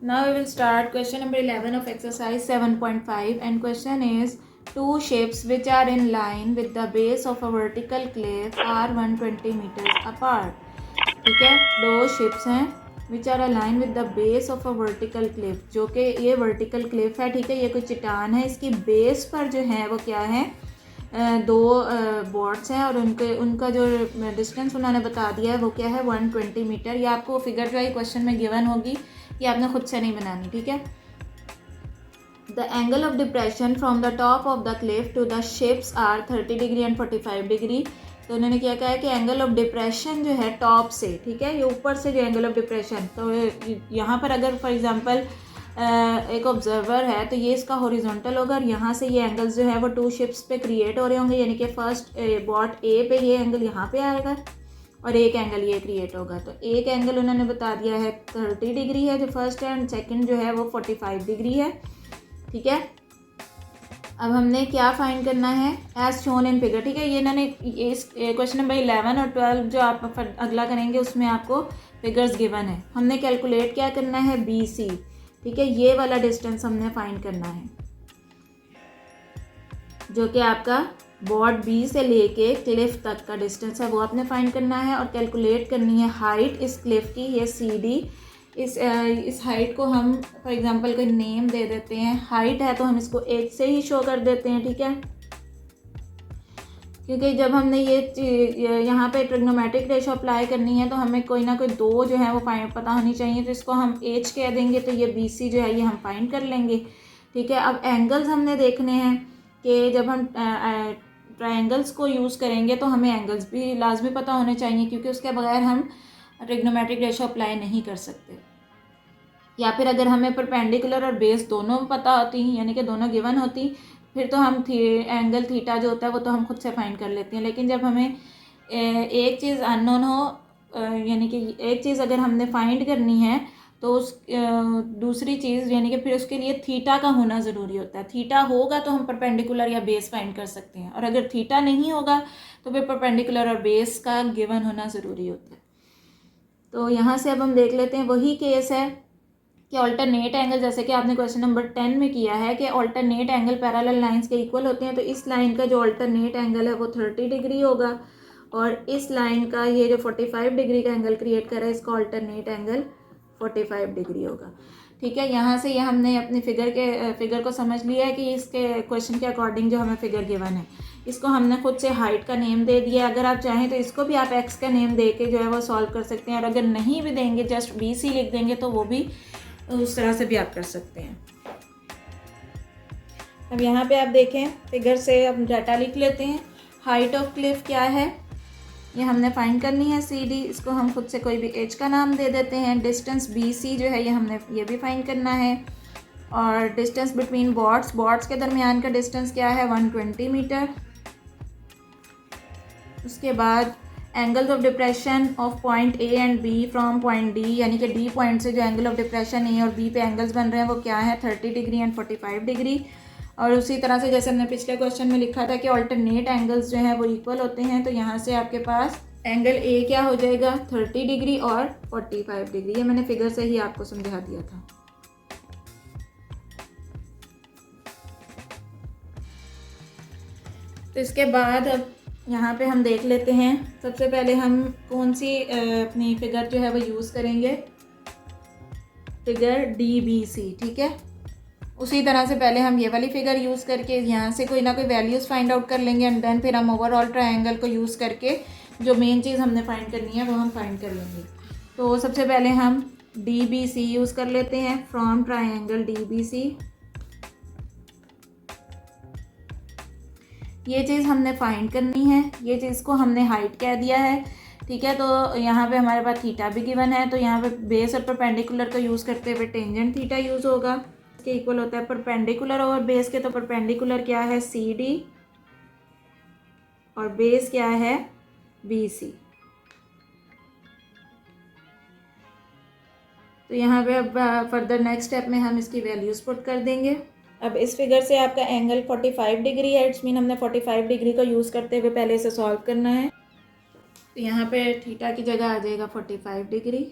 Now we will start question number 11 of exercise 7.5 and question is two ships which are in line with the base of a vertical cliff are 120 meters apart. ठीक है, दो ships हैं which are aligned with the base of a vertical cliff, जो कि ये vertical cliff है, ठीक है, ये कोई चट्टान है, इसकी बेस पर जो है वो क्या है, दो बोर्ड्स हैं और उनका जो डिस्टेंस उन्होंने बता दिया है वो क्या है 120 मीटर। ये आपको फिगर जो है क्वेश्चन में गिवन होगी, ये आपने खुद से नहीं बनानी, ठीक है। The angle of depression from the top of the cliff to the ships are 30 degree and 45 degree. तो उन्होंने क्या कहा है कि एंगल ऑफ डिप्रेशन जो है टॉप से, ठीक है, ये ऊपर से जो एंगल ऑफ डिप्रेशन, तो यहाँ पर अगर फॉर एग्जांपल एक ऑब्जर्वर है तो ये इसका हॉरिजॉन्टल होगा और यहाँ से ये एंगल्स जो है वो टू शिप्स पे क्रिएट हो रहे होंगे, यानी कि फर्स्ट बॉट ए पे ये एंगल यहाँ पे आएगा और एक एंगल ये क्रिएट होगा। तो एक एंगल उन्होंने बता दिया है 30 डिग्री है जो फर्स्ट है, एंड सेकंड जो है वो 45 डिग्री है, ठीक है। अब हमने क्या फाइंड करना है, एज शोन इन फिगर, ठीक है। ये इन्होंने इस क्वेश्चन नंबर 11 और 12 जो आप अगला करेंगे उसमें आपको फिगर्स गिवन है। हमने कैलकुलेट क्या करना है, BC, ठीक है, ये वाला डिस्टेंस हमने फाइंड करना है जो कि आपका बोर्ड बी से लेके क्लिफ तक का डिस्टेंस है, वो आपने फाइंड करना है। और कैलकुलेट करनी है हाइट इस क्लिफ की, ये CD। इस हाइट को हम फॉर एग्जांपल कोई नेम दे देते हैं, हाइट है तो हम इसको 1 से ही शो कर देते हैं, ठीक है, क्योंकि जब हमने ये यहाँ पे ट्रिग्नोमेट्रिक रेशो अप्लाई करनी है तो हमें कोई ना कोई दो जो है वो पता होनी चाहिए, तो इसको हम H कह देंगे, तो ये BC जो है ये हम फाइंड कर लेंगे, ठीक है। अब एंगल्स हमने देखने हैं कि जब हम ट्रायंगल्स को यूज़ करेंगे तो हमें एंगल्स भी लाजमी पता होने चाहिए, क्योंकि उसके बगैर हम ट्रिग्नोमेट्रिक रेशो अप्लाई नहीं कर सकते। या फिर अगर हमें परपेंडिकुलर और बेस दोनों पता होती, यानी कि दोनों गिवन होती, फिर तो हम एंगल थीटा जो होता है वो तो हम खुद से फाइंड कर लेते हैं। लेकिन जब हमें एक चीज़ अननोन हो, यानी कि एक चीज़ अगर हमने फाइंड करनी है तो उस दूसरी चीज़ यानी कि फिर उसके लिए थीटा का होना ज़रूरी होता है। थीटा होगा तो हम परपेंडिकुलर या बेस फाइंड कर सकते हैं, और अगर थीटा नहीं होगा तो फिर परपेंडिकुलर और बेस का गिवन होना ज़रूरी होता है। तो यहाँ से अब हम देख लेते हैं, वही केस है कि ऑल्टरनेट एंगल, जैसे कि आपने क्वेश्चन नंबर 10 में किया है कि ऑल्टरनेट एंगल पैरेलल लाइंस के इक्वल होते हैं, तो इस लाइन का जो ऑल्टरनेट एंगल है वो 30 डिग्री होगा और इस लाइन का ये जो 45 डिग्री का एंगल क्रिएट कर रहा है इसका ऑल्टरनेट एंगल 45 डिग्री होगा, ठीक है। यहाँ से ये हमने अपनी फिगर को समझ लिया है कि इसके क्वेश्चन के अकॉर्डिंग जो हमें फिगर गिवन है इसको हमने खुद से हाइट का नेम दे दिया। अगर आप चाहें तो इसको भी आप एक्स का नेम दे के जो है वो सॉल्व कर सकते हैं, और अगर नहीं भी देंगे जस्ट BC लिख देंगे तो वो भी उस तरह से भी आप कर सकते हैं। अब यहाँ पे आप देखें फिगर से अब डाटा लिख लेते हैं। हाइट ऑफ क्लिफ क्या है ये हमने फाइंड करनी है, CD, इसको हम खुद से कोई भी H का नाम दे देते हैं। डिस्टेंस BC जो है ये हमने ये भी फाइंड करना है, और डिस्टेंस बिटवीन बोर्ड्स के दरमियान का डिस्टेंस क्या है 120 मीटर। उसके बाद angles of depression of point A and B from point D, यानी कि D पॉइंट से जो एंगल ऑफ डिप्रेशन A और B पे एंगल्स बन रहे हैं वो क्या है 30 डिग्री एंड 45 डिग्री। और उसी तरह से जैसे हमने पिछले क्वेश्चन में लिखा था कि ऑल्टरनेट एंगल्स जो हैं वो इक्वल होते हैं, तो यहाँ से आपके पास एंगल A क्या हो जाएगा 30 डिग्री और 45 डिग्री। ये मैंने फिगर से ही आपको समझा दिया था। तो इसके बाद अब यहाँ पे हम देख लेते हैं, सबसे पहले हम कौन सी अपनी फिगर जो है वो यूज़ करेंगे, फिगर DBC, ठीक है। उसी तरह से पहले हम ये वाली फिगर यूज़ करके यहाँ से कोई ना कोई वैल्यूज़ फाइंड आउट कर लेंगे, एंड देन फिर हम ओवरऑल ट्रायंगल को यूज़ करके जो मेन चीज़ हमने फाइंड करनी है वो हम फाइंड कर लेंगे। तो सबसे पहले हम DBC यूज़ कर लेते हैं, फ्रॉम ट्रायंगल DBC। ये चीज़ हमने फाइंड करनी है, ये चीज़ को हमने हाइट कह दिया है, ठीक है। तो यहाँ पे हमारे पास थीटा भी गिवन है, तो यहाँ पे बेस और परपेंडिकुलर का यूज़ करते हुए टेंजेंट थीटा यूज़ होगा, इसके इक्वल होता है परपेंडिकुलर और बेस के। तो परपेंडिकुलर क्या है CD और बेस क्या है BC। तो यहाँ पे अब फर्दर नेक्स्ट स्टेप में हम इसकी वैल्यूज़ पुट कर देंगे। अब इस फिगर से आपका एंगल 45 डिग्री है, इट्स मीन हमने 45 डिग्री को यूज़ करते हुए पहले इसे सॉल्व करना है। तो यहाँ पे थीटा की जगह आ जाएगा 45 डिग्री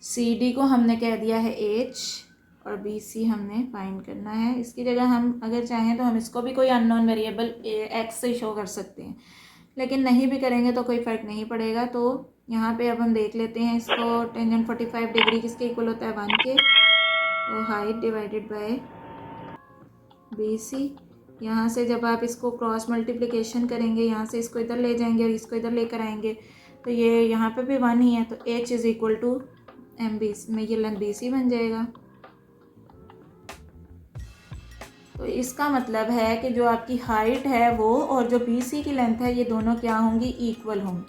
सी डी को हमने कह दिया है एच और बी सी हमने फाइंड करना है। इसकी जगह हम अगर चाहें तो हम इसको भी कोई अननोन वेरिएबल एक्स से शो कर सकते हैं, लेकिन नहीं भी करेंगे तो कोई फ़र्क नहीं पड़ेगा। तो यहाँ पे अब हम देख लेते हैं इसको। टेंजेंट 45 डिग्री किसके इक्वल होता है, 1 के। तो height divided by B C. यहाँ से जब आप इसको क्रॉस मल्टीप्लिकेशन करेंगे, यहाँ से इसको इधर ले जाएंगे और इसको इधर लेकर आएंगे, तो ये यहाँ पे भी 1 ही है, तो h is equal to M B में ये लेंथ बी सी बन जाएगा। तो इसका मतलब है कि जो आपकी हाइट है वो और जो बी सी की लेंथ है, ये दोनों क्या होंगी, इक्वल होंगी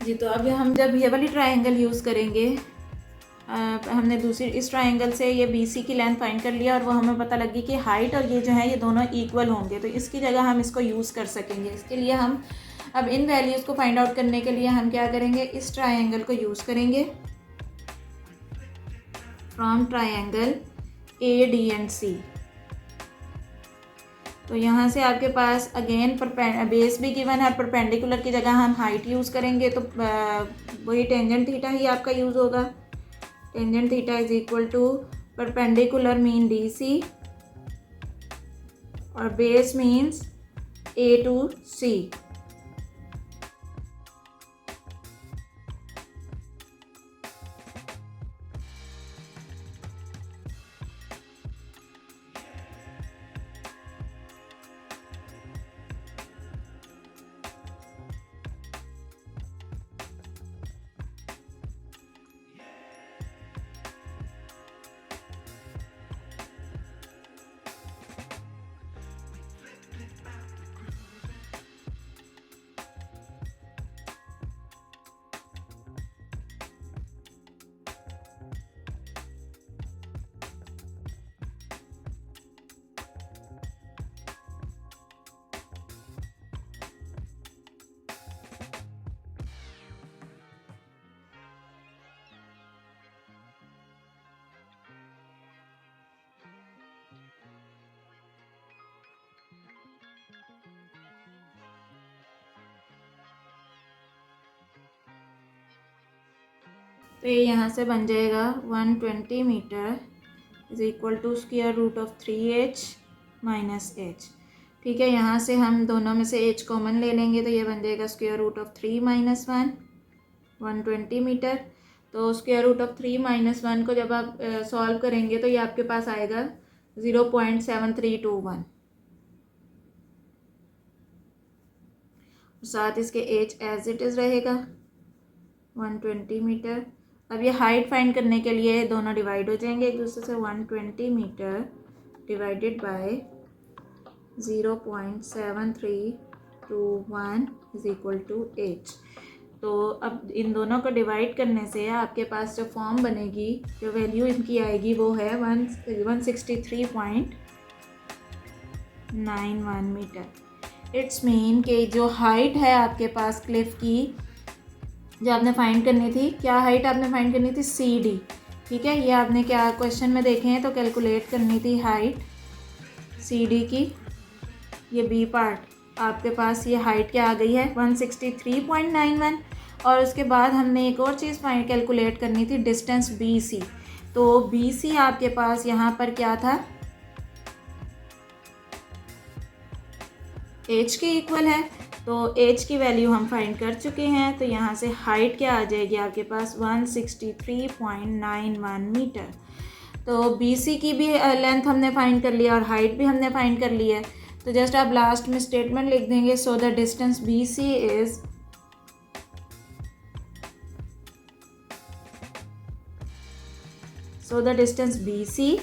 जी। तो अब हम जब ये वाली ट्रायंगल यूज़ करेंगे, हमने दूसरी इस ट्रायंगल से ये बी सी की लेंथ फाइंड कर लिया और वो हमें पता लगी कि हाइट और ये जो है ये दोनों इक्वल होंगे, तो इसकी जगह हम इसको यूज़ कर सकेंगे। इसके लिए हम अब इन वैल्यूज़ को फाइंड आउट करने के लिए हम क्या करेंगे, इस ट्रायंगल को यूज़ करेंगे। From triangle A D and C, तो यहाँ से आपके पास अगेन बेस भी गिवन है, परपेंडिकुलर की जगह हम हाइट यूज़ करेंगे, तो वही टेंजेंट थीटा ही आपका यूज़ होगा। Tangent theta is equal to perpendicular mean D C और base means A to C. तो ये यहाँ से बन जाएगा 120 metre is equal to square root of 3h minus h। ठीक है, यहाँ से हम दोनों में से h कॉमन ले लेंगे, तो ये बन जाएगा square root of 3 minus 1, 120 metre. तो स्क्वायर रूट ऑफ 3 माइनस 1 को जब आप सॉल्व करेंगे तो ये आपके पास आएगा 0.7321, साथ इसके h एज इट इज़ रहेगा 120 मीटर। अब ये हाइट फाइंड करने के लिए दोनों डिवाइड हो जाएंगे एक दूसरे से। 120 metre divided by 0.7321 is equal to h। तो अब इन दोनों को डिवाइड करने से आपके पास जो फॉर्म बनेगी, जो वैल्यू इनकी आएगी वो है 163.91 मीटर। इट्स मीन कि जो हाइट है आपके पास क्लिफ की, जो आपने फाइंड करनी थी, क्या हाइट आपने फाइंड करनी थी, सी डी। ठीक है, ये आपने क्या क्वेश्चन में देखे हैं, तो कैलकुलेट करनी थी हाइट सी डी की। ये बी पार्ट आपके पास ये हाइट क्या आ गई है 163.91, और उसके बाद हमने एक और चीज़ फाइंड कैलकुलेट करनी थी, डिस्टेंस बी सी। तो बी सी आपके पास यहाँ पर क्या था, एच के इक्वल है, तो एच की वैल्यू हम फाइंड कर चुके हैं। तो यहाँ से हाइट क्या आ जाएगी आपके पास 163.91 मीटर। तो बी सी की भी लेंथ हमने फाइंड कर लिया और हाइट भी हमने फाइंड कर ली है। तो जस्ट आप लास्ट में स्टेटमेंट लिख देंगे, so the distance B C is BC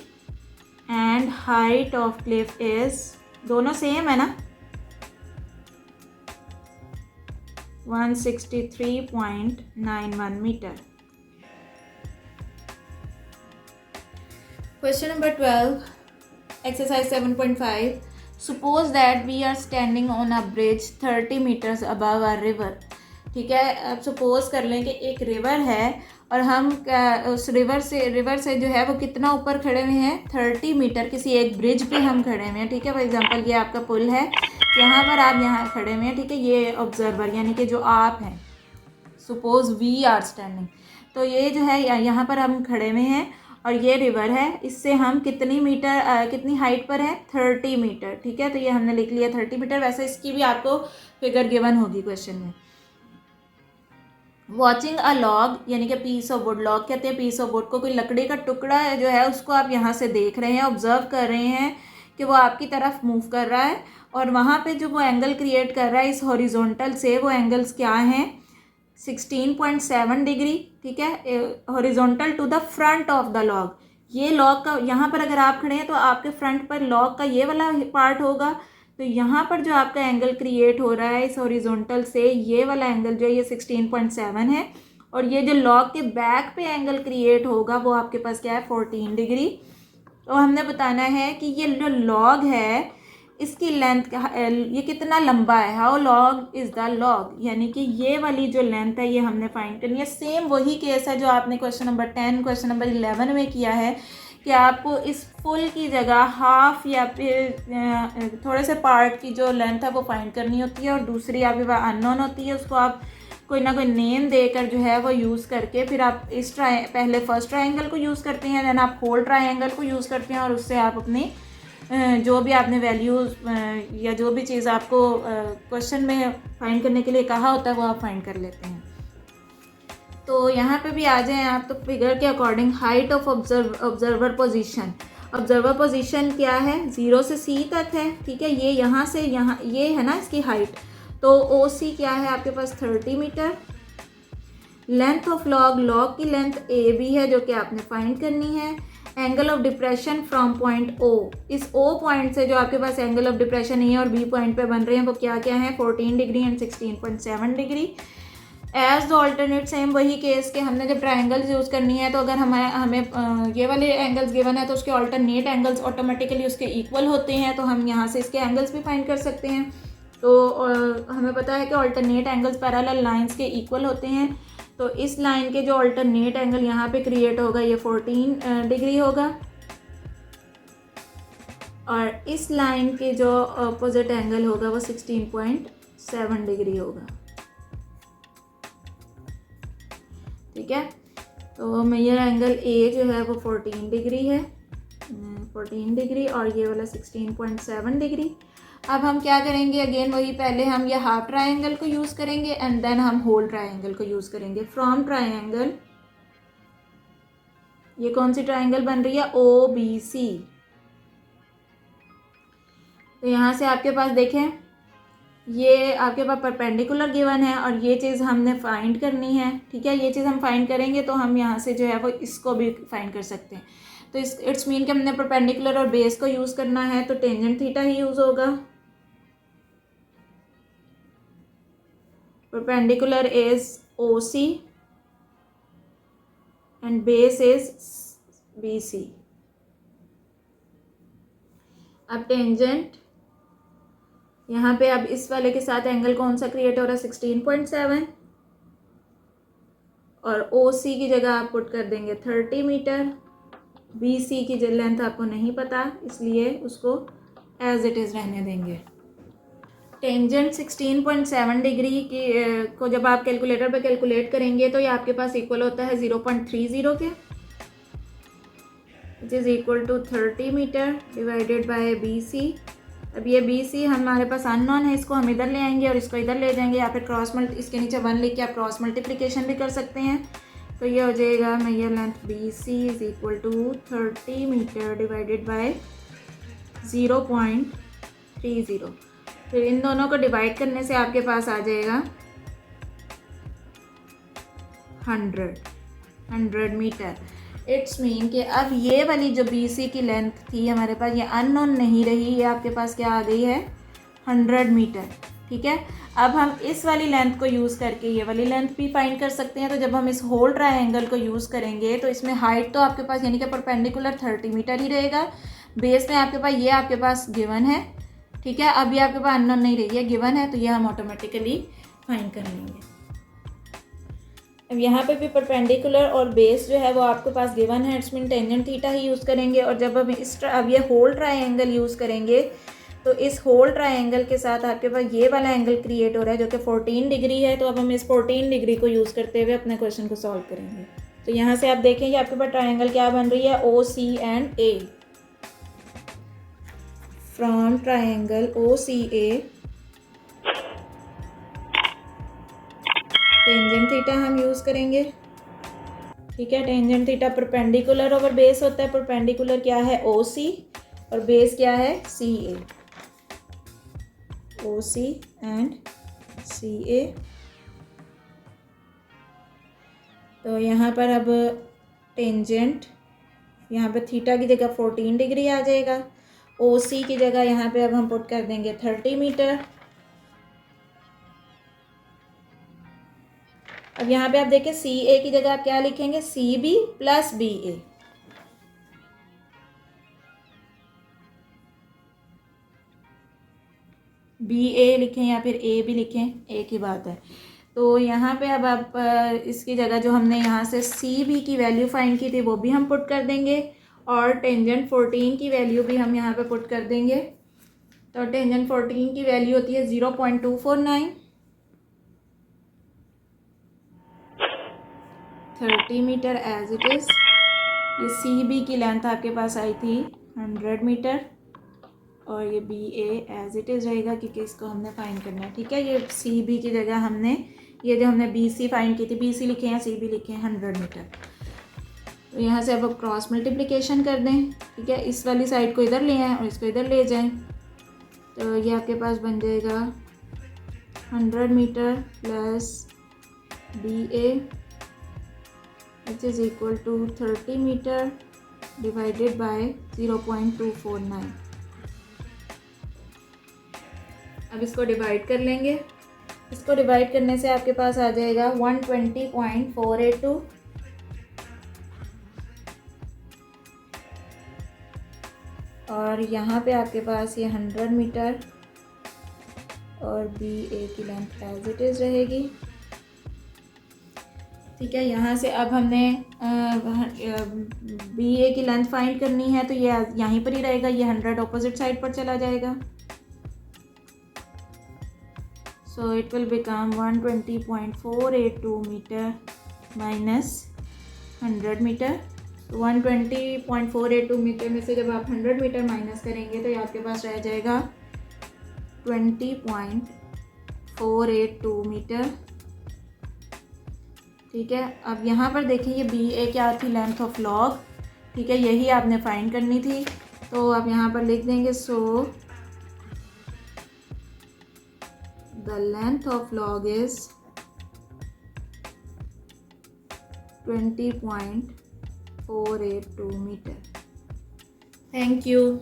and height of cliff is, दोनों सेम है ना, 163.91 metre. Question number 12, exercise 7.5. Suppose that we are standing on a bridge 30 meters above a river. ठीक है, अब suppose कर लें कि एक रिवर है और हम उस रिवर से जो है वो कितना ऊपर खड़े हुए हैं, 30 मीटर किसी एक ब्रिज पे हम खड़े हुए हैं। ठीक है, फॉर एग्जांपल ये आपका पुल है, यहाँ पर आप यहाँ खड़े हुए हैं। ठीक है, ये ऑब्जर्वर यानी कि जो आप हैं, सपोज वी आर स्टैंडिंग। तो ये जो है यहाँ पर हम खड़े में हैं और ये रिवर है, इससे हम कितनी हाइट पर है, 30 मीटर। ठीक है, तो ये हमने लिख लिया 30 मीटर। वैसे इसकी भी आपको फिगर गिवन होगी क्वेश्चन में। वॉचिंग अ लॉग यानी कि पीस ऑफ वुड, लॉग कहते हैं पीस ऑफ वुड को, कोई लकड़ी का टुकड़ा है जो है उसको आप यहाँ से देख रहे हैं, ऑब्जर्व कर रहे हैं कि वो आपकी तरफ मूव कर रहा है और वहाँ पे जो वो एंगल क्रिएट कर रहा है इस हॉरिजॉन्टल से, वो एंगल्स क्या हैं, 16.7 डिग्री। ठीक है, horizontal to the front of the log. ये लॉग का यहाँ पर अगर आप खड़े हैं तो आपके फ्रंट पर लॉग का ये वाला पार्ट होगा, तो यहाँ पर जो आपका एंगल क्रिएट हो रहा है इस हॉरिजॉन्टल से, ये वाला एंगल जो है ये 16.7 है। और ये जो लॉग के बैक पे एंगल क्रिएट होगा वो आपके पास क्या है, 14 डिग्री। तो हमने बताना है कि ये जो लॉग है इसकी लेंथ ये कितना लंबा है, how long is the log, यानी कि ये वाली जो लेंथ है ये हमने फाइंड करनी है। सेम वही केस है जो आपने क्वेश्चन नंबर 10, क्वेश्चन नंबर 11 में किया है कि आपको इस फुल की जगह हाफ या फिर थोड़े से पार्ट की जो लेंथ है वो फाइंड करनी होती है और दूसरी आपके पास अननोन होती है, उसको आप कोई ना कोई नेम देकर जो है वो यूज़ करके फिर आप इस पहले फर्स्ट ट्रायंगल को यूज़ करते हैं, देन आप होल ट्रायंगल को यूज़ करते हैं और उससे आप अपनी जो भी आपने वैल्यूज़ या जो भी चीज़ आपको क्वेश्चन में फाइंड करने के लिए कहा होता है वो आप फाइंड कर लेते हैं। तो यहाँ पे भी आ जाएं आप, तो फिगर के according height of observer position. Observer position क्या है, 0 से C तक है। ठीक है, ये यहाँ से यहाँ ये है ना इसकी हाइट, तो OC क्या है आपके पास 30 metre. Length of log, log की लेंथ AB है जो कि आपने फाइंड करनी है। Angle of depression from point O, इस O पॉइंट से जो आपके पास एंगल ऑफ डिप्रेशन A और B पॉइंट पे बन रहे हैं वो क्या क्या है, 14 degree and 16.7 degree. As the alternate, same वही केस के हमने जब ट्रायंगल्स यूज़ करनी है तो अगर हमें ये वाले एंगल्स गिवन है तो उसके ऑल्टरनेट एंगल्स ऑटोमेटिकली उसके इक्वल होते हैं, तो हम यहाँ से इसके एंगल्स भी फाइंड कर सकते हैं। तो हमें पता है कि ऑल्टरनेट एंगल्स पैरेलल लाइंस के इक्वल होते हैं, तो इस लाइन के जो ऑल्टरनेट एंगल यहाँ पे क्रिएट होगा ये 14 डिग्री होगा और इस लाइन के जो अपोजिट एंगल होगा वो 16.7 डिग्री होगा। ठीक है, तो मेजर एंगल A जो है वो 14 डिग्री है, 14 डिग्री और ये वाला 16.7 डिग्री। अब हम क्या करेंगे, अगेन वही, पहले हम ये हाफ ट्रायंगल को यूज़ करेंगे एंड देन हम होल ट्रायंगल को यूज़ करेंगे। फ्रॉम ट्रायंगल, ये कौन सी ट्रायंगल बन रही है, OBC। तो यहाँ से आपके पास देखें ये आपके पास परपेंडिकुलर गिवन है और ये चीज़ हमने फाइंड करनी है। ठीक है, ये चीज़ हम फाइंड करेंगे तो हम यहाँ से जो है वो इसको भी फाइंड कर सकते हैं। तो इट्स मीन कि हमने परपेंडिकुलर और बेस को यूज़ करना है तो टेंजेंट थीटा ही यूज़ होगा। Perpendicular is OC and base is BC। अब टेंजेंट यहाँ पे अब इस वाले के साथ एंगल कौन सा क्रिएट हो रहा है, 16.7 और OC की जगह आप पुट कर देंगे 30 मीटर। BC की जो लेंथ आपको नहीं पता इसलिए उसको एज इट इज़ रहने देंगे। टेंजेंट 16.7 डिग्री की को जब आप कैलकुलेटर पे कैलकुलेट करेंगे तो ये आपके पास इक्वल होता है 0.30 के, which is equal to 30 metre divided by BC। अब ये BC हमारे पास अननोन है, इसको हम इधर ले आएंगे और इसको इधर ले जाएंगे, या फिर इसके नीचे 1 लिख के आप क्रॉस मल्टीप्लिकेशन भी कर सकते हैं। तो ये हो जाएगा major length BC is equal to 30 metre divided by 0.30। फिर इन दोनों को डिवाइड करने से आपके पास आ जाएगा 100 मीटर। इट्स मीन कि अब ये वाली जो BC की लेंथ थी हमारे पास, ये अननोन नहीं रही, ये आपके पास क्या आ गई है, 100 मीटर। ठीक है, अब हम इस वाली लेंथ को यूज़ करके ये वाली लेंथ भी फाइंड कर सकते हैं। तो जब हम इस होल ट्रायंगल को यूज़ करेंगे तो इसमें हाइट तो आपके पास यानी कि परपेंडिकुलर 30 मीटर ही रहेगा, बेस में आपके पास गिवन है। ठीक है, अभी आपके पास अननोन नहीं रही है, गिवन है, तो ये हम ऑटोमेटिकली फाइंड कर लेंगे। अब यहाँ पे भी परपेंडिकुलर और बेस जो है वो आपके पास गिवन है, it's mean tangent theta he use करेंगे। और जब हम अब ये होल ट्रायंगल यूज़ करेंगे तो इस होल ट्रायंगल के साथ आपके पास ये वाला एंगल क्रिएट हो रहा है जो कि 14 डिग्री है। तो अब हम इस 14 डिग्री को यूज़ करते हुए अपने क्वेश्चन को सॉल्व करेंगे। तो यहाँ से आप देखेंगे आपके पास ट्रायंगल क्या बन रही है, O C and A. From triangle O C A tangent theta हम यूज़ करेंगे। ठीक है, tangent theta perpendicular over base होता है। परपेंडिकुलर क्या है, ओ सी, और बेस क्या है, सी ए। ओ सी एंड सी ए। तो यहाँ पर अब टेंजेंट, यहाँ पे थीटा की जगह 14 डिग्री आ जाएगा। ओ सी की जगह यहाँ पे अब हम पुट कर देंगे 30 मीटर। अब यहाँ पे आप देखें सी ए की जगह आप क्या लिखेंगे, सी बी प्लस बी ए। बी ए लिखें या फिर ए भी लिखें, एक ही बात है। तो यहाँ पे अब आप इसकी जगह जो हमने यहाँ से सी बी की वैल्यू फाइंड की थी वो भी हम पुट कर देंगे, और टेंजेंट 14 की वैल्यू भी हम यहाँ पे पुट कर देंगे। तो टेंजेंट 14 की वैल्यू होती है 0.249, 30 मीटर एज इट इज़। ये सी बी की लेंथ आपके पास आई थी 100 मीटर, और ये B A as it is रहेगा क्योंकि इसको हमने फाइंड करना है। ठीक है, ये सी बी की जगह हमने ये जो हमने बी सी फाइंड की थी, बी सी लिखे हैं, सी बी लिखे हैं 100 मीटर। तो यहाँ से अब क्रॉस मल्टीप्लिकेशन कर दें। ठीक है, इस वाली साइड को इधर ले आएँ और इसको इधर ले जाएं। तो ये आपके पास बन जाएगा 100 metre plus B A which is equal to 30 metre divided by 0.249। अब इसको डिवाइड कर लेंगे। इसको डिवाइड करने से आपके पास आ जाएगा 120.482, और यहाँ पे आपके पास ये 100 मीटर और बी ए की लेंथ एज इट इज़ रहेगी। ठीक है, यहाँ से अब हमने बी ए की लेंथ फाइंड करनी है, तो ये यहीं पर ही रहेगा, ये 100 ऑपोजिट साइड पर चला जाएगा। So it will become 120.482 meter minus 100 metre. 120.482 metre में से जब आप 100 मीटर माइनस करेंगे तो ये आपके पास रह जाएगा 20.482 मीटर। ठीक है, अब यहाँ पर देखिए ये बी ए क्या थी, लेंथ ऑफ लॉग। ठीक है, यही आपने फाइंड करनी थी। तो आप यहाँ पर लिख देंगे, सो the length of log is 20.482 meter. Thank you.